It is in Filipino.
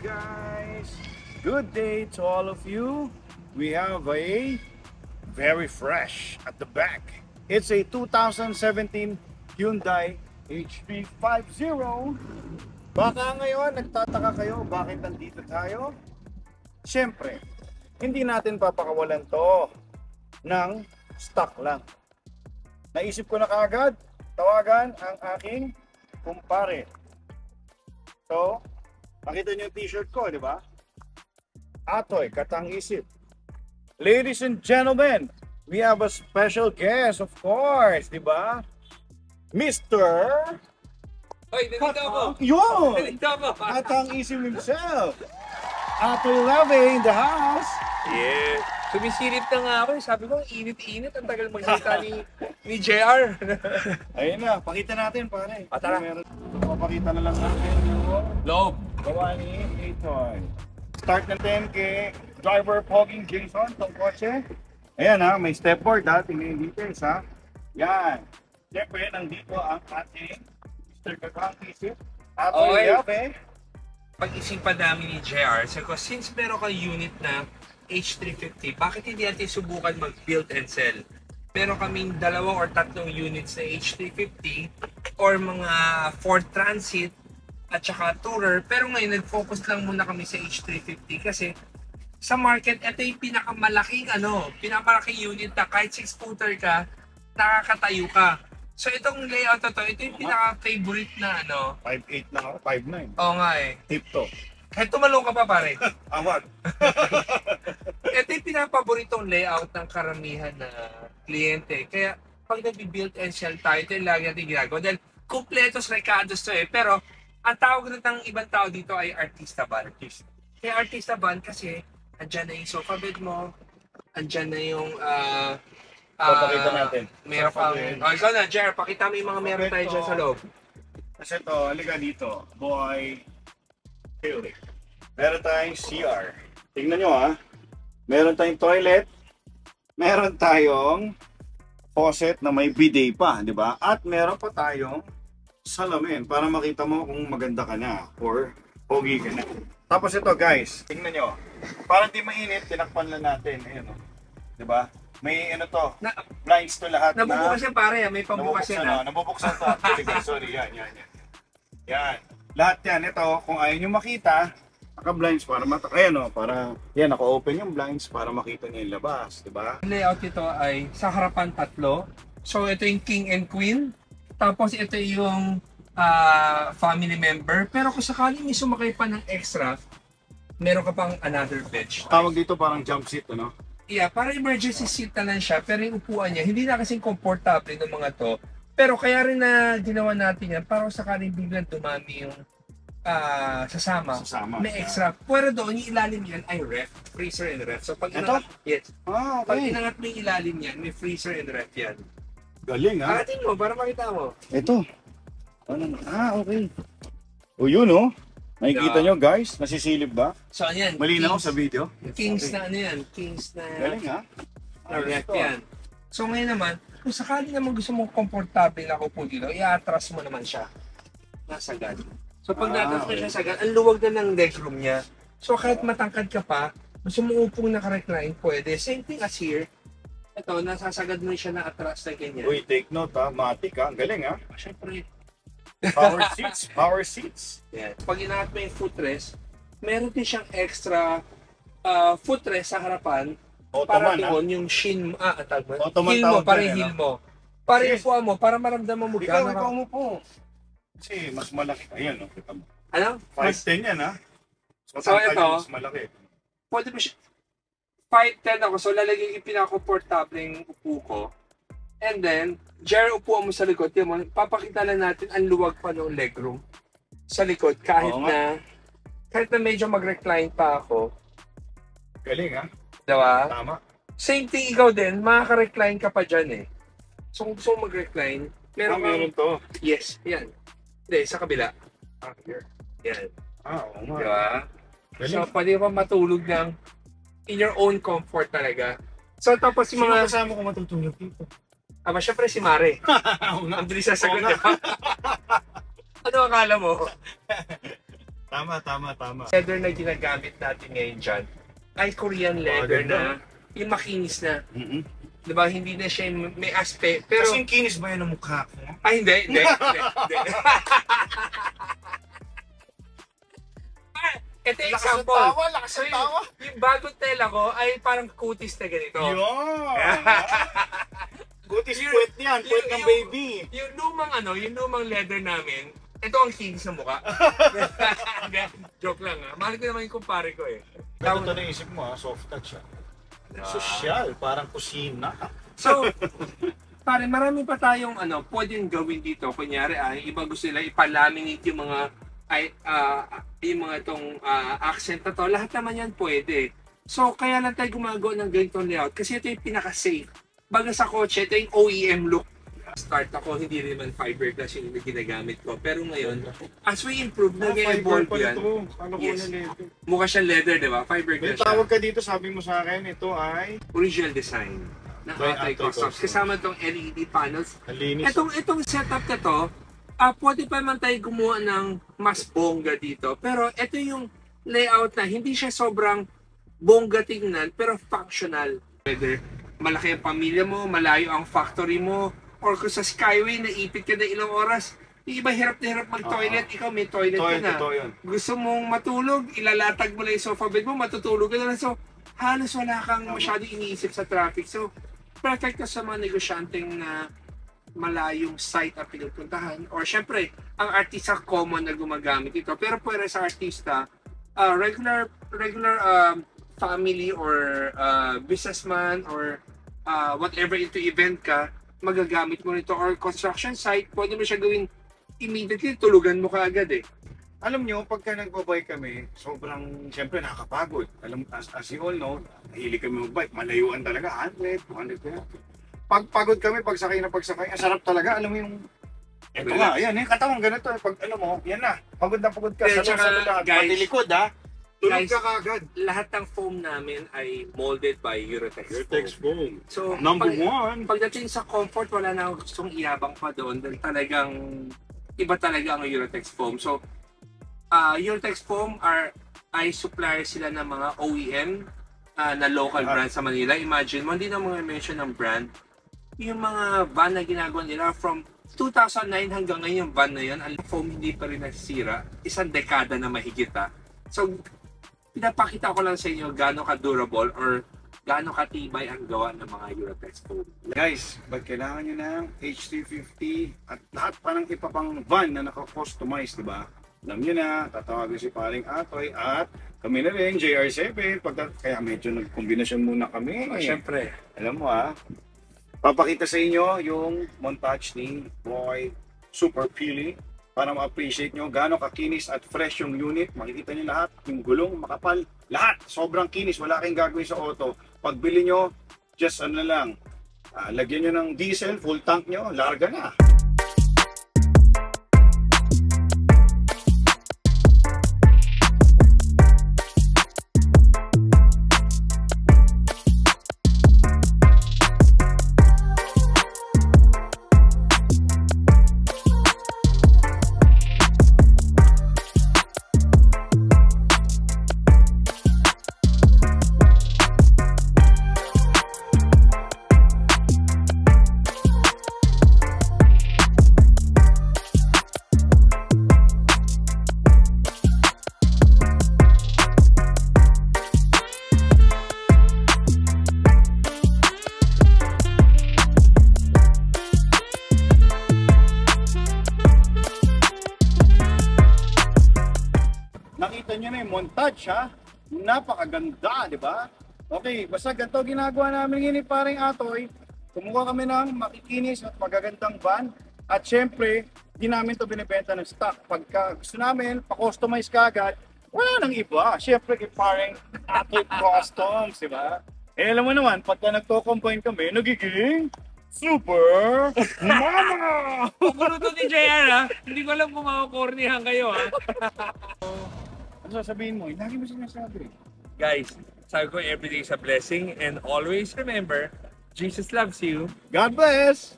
guys! Good day to all of you. We have a very fresh at the back. It's a 2017 Hyundai H350. Baka ngayon nagtataka kayo bakit nandito tayo? Siyempre, hindi natin papakawalan to ng stock lang. Naisip ko na kaagad, tawagan ang aking kumpare. So, nakita niyo yung t-shirt ko, di ba? Atoy, katang isip. Ladies and gentlemen, we have a special guest, of course, di ba? Mr. Hoy, nandito ako! Yun! Nandito ako! Katang isip himself. Atoy Lave in the house. Yeah. Sumisilip na nga ako. Sabi ko, init-init. Ang tagal magkita ni JR. Ayun na, pakita natin pare. Tara. Papakita na lang natin yung Loob. gawa ni Atoy. Start natin kay driver Pogging Jason, itong kotse. Ayan ha, may stepboard ha, tingnan yung details ha. Yan. Siyempre, nandito ang ating Mr. Katang Isip. Atoy Lave. Pag-isipan namin ni JR, sabi ko, since meron ka unit na H350, bakit hindi natin subukan mag-build and sell? Meron kaming 2 or 3 units na H350 or mga Ford Transit at saka Tourer. Pero ngayon, nag-focus lang muna kami sa H350 kasi sa market, ito yung pinakamalaking unit na kahit 6-footer ka, nakakatayo ka. So itong layout na to, ito yung pinaka-favorite na 5'8 na ako, 5'9. Oo nga eh. Tip to. Kahit tumalong ka pa pare. Awag. Ito yung pinapaboritong layout ng karamihan na kliyente. Kaya pag nag-build and sell tayo, ito yung lagi natin ginagawa. Dahil kumpletos recados to eh. Pero ang tawag ng ibang tao dito ay artista van. Kaya artista van kasi andyan na yung sofa bed mo, andyan na yung Papakita natin. meron pang... ikaw na, Jer, pakita mo yung mga meron tayo dyan sa loob. Kasi ito, halika dito. Boy, theory. Meron tayong CR. Tingnan nyo ha. Meron tayong toilet. Meron tayong faucet na may bidet pa, di ba? At meron pa tayong salamin para makita mo kung maganda ka na or pogi ka na. Tapos ito guys, tingnan nyo. Para di mainit, tinakpan lang natin. Ayan o. Di ba? May blinds to lahat. Nabubukas yan pare, may pambukas yan ha. Nabubuksan to. Sorry, yan. Yan. Lahat yan. Ito, kung ayaw nyo makita, naka-blinds para ayan o, para, yan, naka-open yung blinds para makita nyo yung labas, di ba? Ang layout ito ay sa harapan 3. So ito yung king and queen. Tapos ito yung family member. Pero kung sakali may sumakay pa ng extra, meron ka pang another bench. Tawag dito parang jump seat, ano? Yeah, para emergency seat na lang siya. Pero yung upuan niya, hindi na kasing komportable ng mga to. Pero kaya rin na ginawa natin yan, para kung sakaling biglang dumami yung sasama. May extra. Pero doon, yung ilalim yan ay ref, freezer and ref. So pag inangat, yes. Okay. Pag inangat mo yung ilalim yan, may freezer and ref yan. Galing ha? Angatin mo, para makita mo. Ito. Okay. O yun o. Nakikita nyo guys, nasisilip ba? So yan. Malinaw sa video? Kings na yan. Kings na Galing ha? ref yan. So ngayon naman, kung sakali naman gusto mong komportable na upo dito, i-atras mo naman siya. Nasagad. So pag natras mo siya sagad, ang luwag na ng legroom niya. So kahit matangkad ka pa, gusto mong upong naka-recline, pwede. Same thing as here. Ito, nasasagad mo siya na atras na ganyan. Uy, take note ha. Matik ha. Galing ha. Siyempre. Power seats. Yan. Pag inangat mo yung footrest, meron din siyang extra footrest sa harapan. Para doon yung shin mo, heel mo, para yung heel mo. Para yung puwa mo, para maramdaman mo ikaw mo po. Kasi mas malaki. Ayan o. Ano? 5'10 yan ha. So ito, mas malaki. pwede mo siya, 5'10 ako, so lalagyan yung pinaka-comfortable yung upo ko. And then, Jer, upuan mo sa likod. Yan mo, papakita lang natin ang luwag pa ng legroom sa likod. Kahit na medyo mag-recline pa ako. Galing ha. Diba? Tama. Same thing ikaw din, makaka-recline ka pa dyan eh. So kung gusto mo mag-recline, Meron to. Yes, yan. Hindi, sa kabila. Here. Yan. Oo nga. Diba? Galing. So pwede pa matulog ng in your own comfort talaga. So tapos yung Sino mga... kasama ko matutulog dito? Syempre si Mare. Oo nga. Ang bilis sasagot niya. Ano akala mo? Tama. Leather na ginagamit natin ngayon dyan ay Korean leather na yung makinis na. Diba? Hindi na siya yung may aspect. Pero Kasi yung kinis ba yun ang mukha ko? ay, hindi. Ito yung example. Lakas ng tawa. Yung bagong tela ko ay parang kutis na ganito. Yun! Kutis puwet niyan, puwet ng baby. Yung lumang leather namin, ito ang kinis ng mukha. Joke lang ha. Mahal ko naman yung kumpare ko eh. Ito na isip mo ha, soft touch ha. Sosyal, parang kusina. So, pare, marami pa tayong pwedeng gawin dito. Kunyari, iba gusto nila ipalaminate yung mga accent na to. Lahat naman yan pwede. So, kaya lang tayo gumagawa ng ganitong layout kasi ito yung pinaka-safe. Baga sa kotse, ito yung OEM look. Start ako, hindi naman fiberglass yung ginagamit ko. Pero ngayon, as we improve, nag-evolve yan. Yes. Mukha siyang leather, di ba? Fiberglass siya. Tawag ka dito, sabi mo sa akin, ito ay Original design ng Atoy Customs. Kasama itong LED panels. Linis. Itong setup na to, pwede pa naman tayo gumawa ng mas bongga dito. Pero ito yung layout na hindi siya sobrang bongga tingnan, pero functional. Whether malaki ang pamilya mo, malayo ang factory mo, or kung sa Skyway, naipit ka na ilang oras, yung iba hirap na hirap mag-toilet, ikaw may toilet ka na. Gusto mong matulog, ilalatag mo lang yung sofa bed mo, matutulog ka na lang. So, halos wala kang masyadong iniisip sa traffic. So, perfect ka sa mga negosyanteng na malayong site ang pinupuntahan. Or syempre, ang artista common na gumagamit ito. Pero pwede sa artista, regular family or businessman or whatever into event ka, magagamit mo nito. Or construction site, pwede mo siya gawin immediately, tulugan mo kaagad eh. Alam nyo, pagka nagbabike kami, sobrang, siyempre nakakapagod. As you all know, nahilig kami magbike, malayuan talaga, 100, 200 kaya. Pagpagod kami, pagsakay, ang sarap talaga, alam mo yung, eto nga, ayan eh, katawan ganito, pag alam mo, yan na, pagod ka, sa lahat, pati likod ha, tulog ka kaagad. Lahat ng foam namin ay molded by Eurotex foam. So, number one. Pagdating sa comfort, wala na akong gustong iyabang pa doon, dahil talagang, iba talaga ang Eurotex foam. So, Eurotex foam ay supplier sila ng mga OEM na local brand sa Manila. Imagine mo, hindi na mga mention ng brand. Yung mga van na ginagawa nila from 2009 hanggang ngayon yung van na yun, ang foam hindi pa rin nasisira. Isang dekada na mahigit ha. So, pinapakita ko lang sa inyo gaano ka-durable or gaano katibay ang gawa ng mga Eurotex foam. Guys, ba't kailangan nyo ng H350 at lahat pa ng iba pang van na naka-customize, di ba? Alam nyo na, tatawagin si Paring Atoy at kami na rin, JR7. Kaya medyo nagkombinasyon muna kami. Siyempre. Alam mo papakita sa inyo yung montage ni Boy Super Pili para ma-appreciate nyo gaano kakinis at fresh yung unit. Makikita nyo lahat, yung gulong, makapal, lahat. Sobrang kinis, wala kayong gagawin sa auto. Pagbili nyo, just lang, lagyan nyo ng diesel, full tank nyo, larga na. Nakita nyo na yung montage ha, napakaganda, di ba? Okay, basta ganito ginagawa namin ni Paring Atoy. Kumuha kami ng makikinis at magagandang van. At syempre, di namin to binibenta ng stock. Pagka gusto namin, pa-customize ka agad, wala nang iba. Syempre, kay Paring Atoy Customs, di ba? Eh, alam mo naman, pagka nagko-combine kami, nagiging super mama! Paguluto ni JR ha, hindi ko alam kung makakornihan kayo ha. Ano sasabihin mo? Lagi mo sinasabi. Guys, sabi ko every day is a blessing and always remember, Jesus loves you. God bless!